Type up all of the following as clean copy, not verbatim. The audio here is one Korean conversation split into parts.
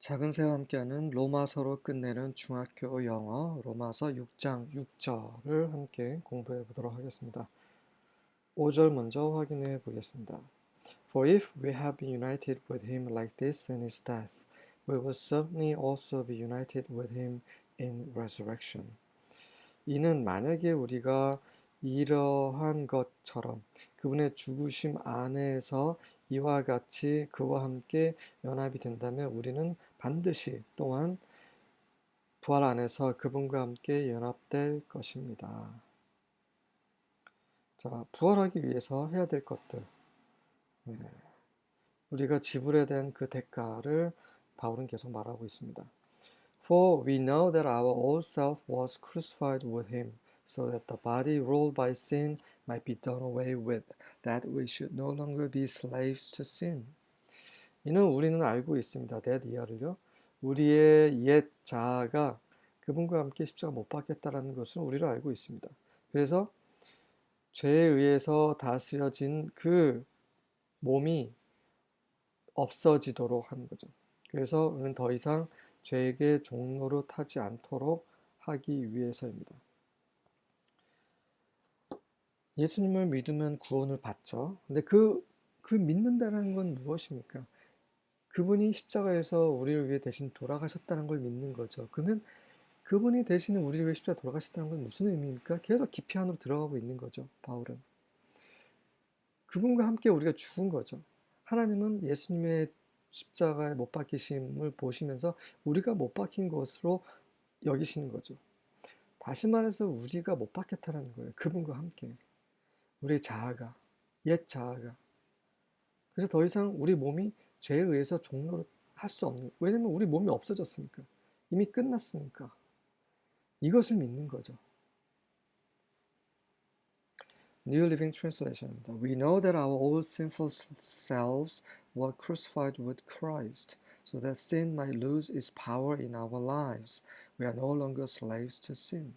작은 새와 함께하는 로마서로 끝내는 중학교 영어 로마서 6장 6절을 함께 공부해 보도록 하겠습니다. 5절 먼저 확인해 보겠습니다. For if we have been united with him like this in his death, we will certainly also be united with him in resurrection. 이는 만약에 우리가 이러한 것처럼 그분의 죽으심 안에서 이와 같이 그와 함께 연합이 된다면 우리는 반드시 또한 부활 안에서 그분과 함께 연합될 것입니다. 자, 부활하기 위해서 해야 될 것들, 네, 우리가 지불해야 되는 그 대가를 바울은 계속 말하고 있습니다. For we know that our old self was crucified with him, so that the body ruled by sin might be done away with, that we should no longer be slaves to sin. 이는 우리는 알고 있습니다. that 이하를요. 우리의 옛 자아가 그분과 함께 십자가 못 박혔다라는 것을 우리를 알고 있습니다. 그래서 죄에 의해서 다스려진 그 몸이 없어지도록 하는 거죠. 그래서 우리는 더 이상 죄에게 종로로 타지 않도록 하기 위해서입니다. 예수님을 믿으면 구원을 받죠. 근데 그 믿는다는 건 무엇입니까? 그분이 십자가에서 우리를 위해 대신 돌아가셨다는 걸 믿는 거죠. 그러면 그분이 대신 우리를 위해 십자가에 돌아가셨다는 건 무슨 의미입니까? 계속 깊이 안으로 들어가고 있는 거죠, 바울은. 그분과 함께 우리가 죽은 거죠. 하나님은 예수님의 십자가에 못 박히심을 보시면서 우리가 못 박힌 것으로 여기시는 거죠. 다시 말해서 우리가 못 박혔다는 거예요. 그분과 함께. 우리의 자아가, 옛 자아가. 그래서 더 이상 우리 몸이 죄에 의해서 종로를 할 수 없는, 왜냐면 우리 몸이 없어졌으니까. 이미 끝났으니까. 이것을 믿는 거죠. New Living Translation. We know that our old sinful selves were crucified with Christ, so that sin might lose its power in our lives. We are no longer slaves to sin.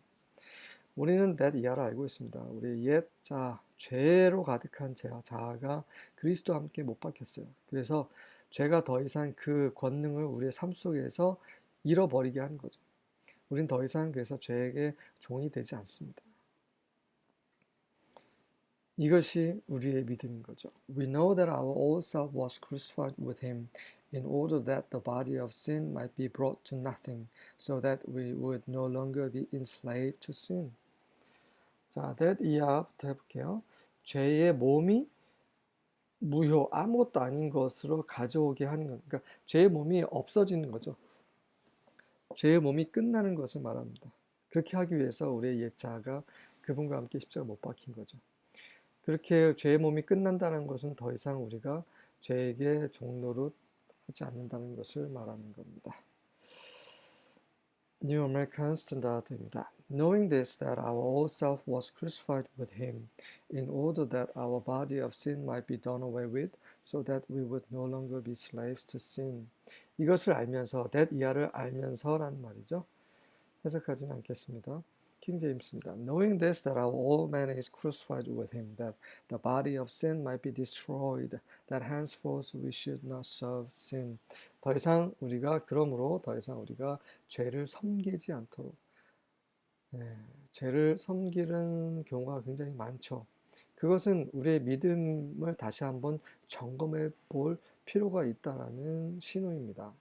우리는 that 이하를 알고 있습니다. 우리의 옛 자아, 죄로 가득한 자아가 그리스도와 함께 못 박혔어요. 그래서 죄가 더 이상 그 권능을 우리의 삶 속에서 잃어버리게 하는 거죠. 우린 더 이상 그래서 죄에게 종이 되지 않습니다. 이것이 우리의 믿음인 거죠. We know that our old self was crucified with him in order that the body of sin might be brought to nothing, so that we would no longer be enslaved to sin. 자, that 이하부터 해볼게요. 죄의 몸이 무효, 아무것도 아닌 것으로 가져오게 하는 것. 그러니까 죄의 몸이 없어지는 거죠. 죄의 몸이 끝나는 것을 말합니다. 그렇게 하기 위해서 우리의 옛 자아가 그분과 함께 십자가 못 박힌 거죠. 그렇게 죄의 몸이 끝난다는 것은 더 이상 우리가 죄에게 종노릇 하지 않는다는 것을 말하는 겁니다. New American Standard입니다. Knowing this, that our old self was crucified with him, in order that our body of sin might be done away with, so that we would no longer be slaves to sin. 이것을 알면서, that 이하를 알면서란 말이죠. 해석하지는 않겠습니다. 킹 제임스입니다. Knowing this, that our old man is crucified with him, that the body of sin might be destroyed, that henceforth we should not serve sin. 그러므로 더 이상 우리가 죄를 섬기지 않도록. 죄를 섬기는 경우가 굉장히 많죠. 그것은 우리의 믿음을 다시 한번 점검해 볼 필요가 있다는 신호입니다.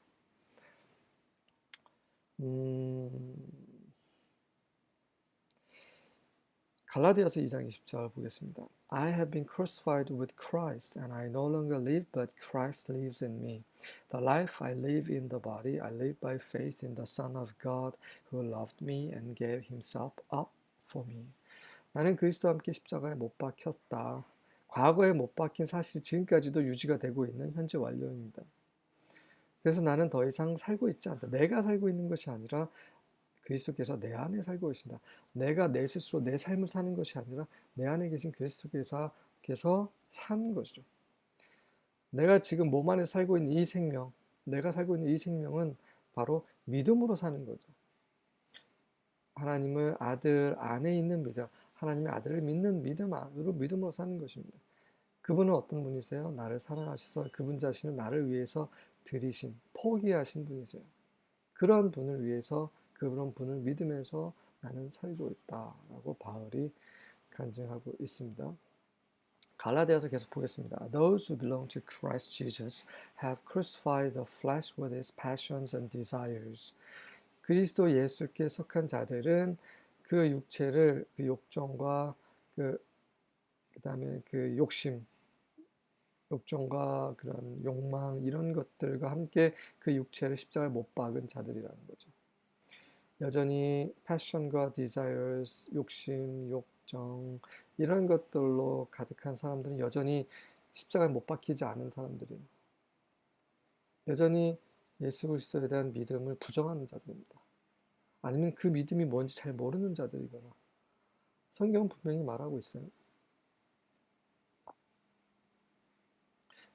갈라디아서 2장 20절 보겠습니다. I have been crucified with Christ, and I no longer live, but Christ lives in me. The life I live in the body, I live by faith in the Son of God, who loved me and gave himself up for me. 나는 그리스도와 함께 십자가에 못 박혔다. 과거에 못 박힌 사실이 지금까지도 유지가 되고 있는 현재 완료입니다. 그래서 나는 더 이상 살고 있지 않다. 내가 살고 있는 것이 아니라 그리스도께서 내 안에 살고 계신다. 내가 내 스스로 내 삶을 사는 것이 아니라 내 안에 계신 그리스도께서 사는 것이죠. 내가 지금 몸 안에 살고 있는 이 생명, 내가 살고 있는 이 생명은 바로 믿음으로 사는 거죠. 하나님의 아들 안에 있는 믿음, 하나님의 아들을 믿는 믿음으로 사는 것입니다. 그분은 어떤 분이세요? 나를 사랑하셔서 그분 자신을 나를 위해서 들이신, 포기하신 분이세요. 그런 분을 위해서, 그런 분을 믿으면서 나는 살고 있다라고 바울이 간증하고 있습니다. 갈라디아서 계속 보겠습니다. Those who belong to Christ Jesus have crucified the flesh with its passions and desires. 그리스도 예수께 속한 자들은 그 육체를 그 욕정과 그다음에 그 욕정과 그런 욕망 이런 것들과 함께 그 육체를 십자가에 못 박은 자들이라는 거죠. 여전히 패션과 desires, 욕심, 욕정 이런 것들로 가득한 사람들은 여전히 십자가에 못 박히지 않은 사람들이에요. 여전히 예수 그리스도에 대한 믿음을 부정하는 자들입니다. 아니면 그 믿음이 뭔지 잘 모르는 자들이거나 성경은 분명히 말하고 있어요.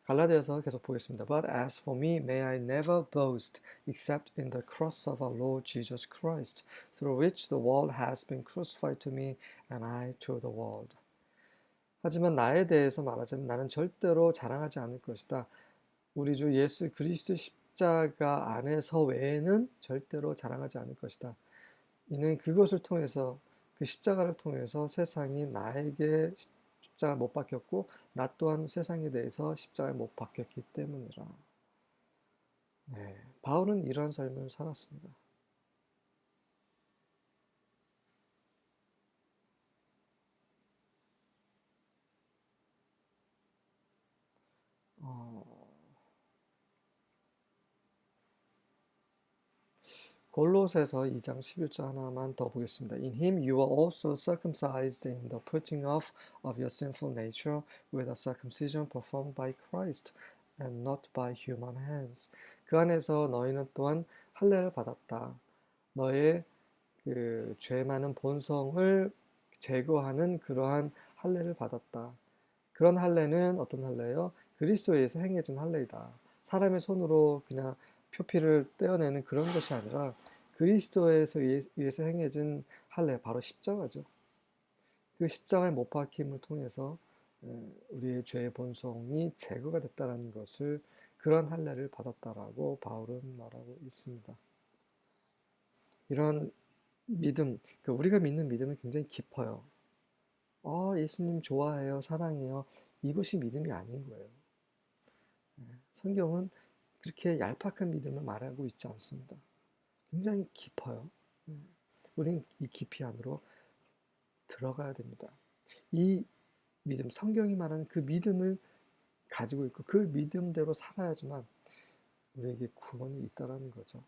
갈라디아서 계속 보겠습니다. But as for me, may I never boast except in the cross of our Lord Jesus Christ, through which the world has been crucified to me and I to the world. 하지만 나에 대해서 말하자면 나는 절대로 자랑하지 않을 것이다. 우리 주 예수 그리스도 십자가 안에서 외에는 절대로 자랑하지 않을 것이다. 이는 그것을 통해서 그 십자가를 통해서 세상이 나에게 십자가 못 박혔고 나 또한 세상에 대해서 십자가에 못 박혔기 때문이라. 네, 바울은 이런 삶을 살았습니다. 골로새서 2장 11절 하나만 더 보겠습니다. In him you are also circumcised in the putting off of your sinful nature with a circumcision performed by Christ and not by human hands. 그 안에서 너희는 또한 할례를 받았다. 너의 그 죄 많은 본성을 제거하는 그러한 할례를 받았다. 그런 할례는 어떤 할례요? 그리스도에서 행해진 할례이다. 사람의 손으로 그냥 표피를 떼어내는 그런 것이 아니라 그리스도에서 위해서 행해진 할례, 바로 십자가죠. 그 십자가의 못 박힘을 통해서 우리의 죄의 본성이 제거가 됐다는 것을 그런 할례를 받았다라고 바울은 말하고 있습니다. 이런 믿음, 우리가 믿는 믿음은 굉장히 깊어요. 예수님 좋아해요, 사랑해요. 이것이 믿음이 아닌 거예요. 성경은 그렇게 얄팍한 믿음을 말하고 있지 않습니다. 굉장히 깊어요. 우린 이 깊이 안으로 들어가야 됩니다. 이 믿음, 성경이 말하는 그 믿음을 가지고 있고 그 믿음대로 살아야지만 우리에게 구원이 있다라는 거죠.